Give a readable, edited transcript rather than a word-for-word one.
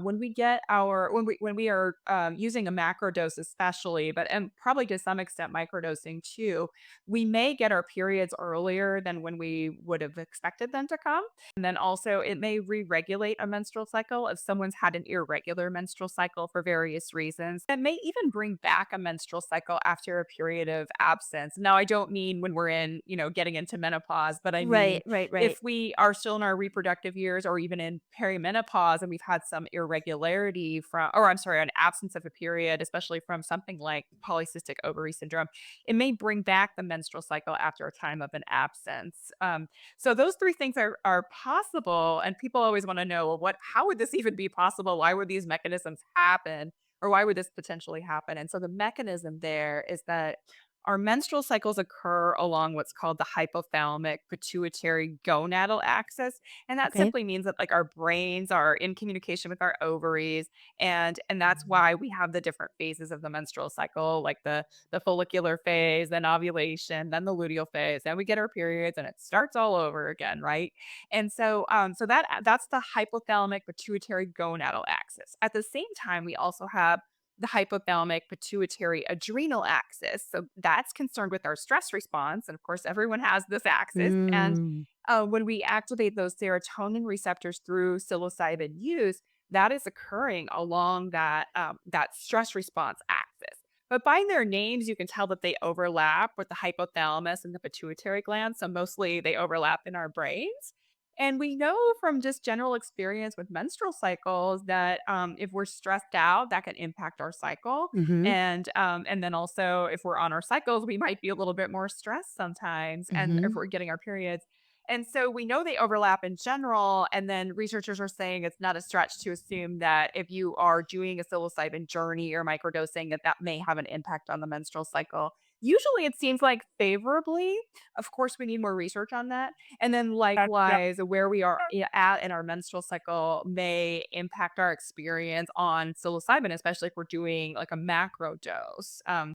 when we get our when we are using a macro dose, especially, but and probably to some extent microdosing too, we may get our periods earlier than when we would have expected them to come. And then also, it may re-regulate a menstrual cycle if someone's had an irregular menstrual cycle for various reasons. It may even bring back a menstrual cycle after a period of absence. Now, I don't mean when we're in, getting into menopause, but I mean Right, right, right. if we are still in our reproductive years or even in perimenopause and we've had some irregularity from, or I'm sorry, an absence of a period, especially from something like polycystic ovary syndrome, it may bring back the menstrual cycle after a time of an absence. So those three things are possible, and people always want to know, well, how would this even be possible? Why would these mechanisms happen? Or why would this potentially happen? And so the mechanism there is that our menstrual cycles occur along what's called the hypothalamic pituitary gonadal axis. And that Okay. simply means that like our brains are in communication with our ovaries. And that's why we have the different phases of the menstrual cycle, like the follicular phase, then ovulation, then the luteal phase, then we get our periods and it starts all over again, right? And so that's the hypothalamic pituitary gonadal axis. At the same time, we also have the hypothalamic pituitary adrenal axis. So that's concerned with our stress response. And of course, everyone has this axis. And Mm. when we activate those serotonin receptors through psilocybin use, that is occurring along that stress response axis. But by their names, you can tell that they overlap with the hypothalamus and the pituitary gland. So mostly they overlap in our brains. And we know from just general experience with menstrual cycles that if we're stressed out, that can impact our cycle. Mhm. And then also if we're on our cycles, we might be a little bit more stressed sometimes. And if Mhm. we're getting our periods. And so we know they overlap in general. And then researchers are saying it's not a stretch to assume that if you are doing a psilocybin journey or microdosing, that that may have an impact on the menstrual cycle. Usually it seems like favorably. Of course, we need more research on that. And then Gotcha. likewise, where we are at in our menstrual cycle may impact our experience on psilocybin, especially if we're doing like a macro dose.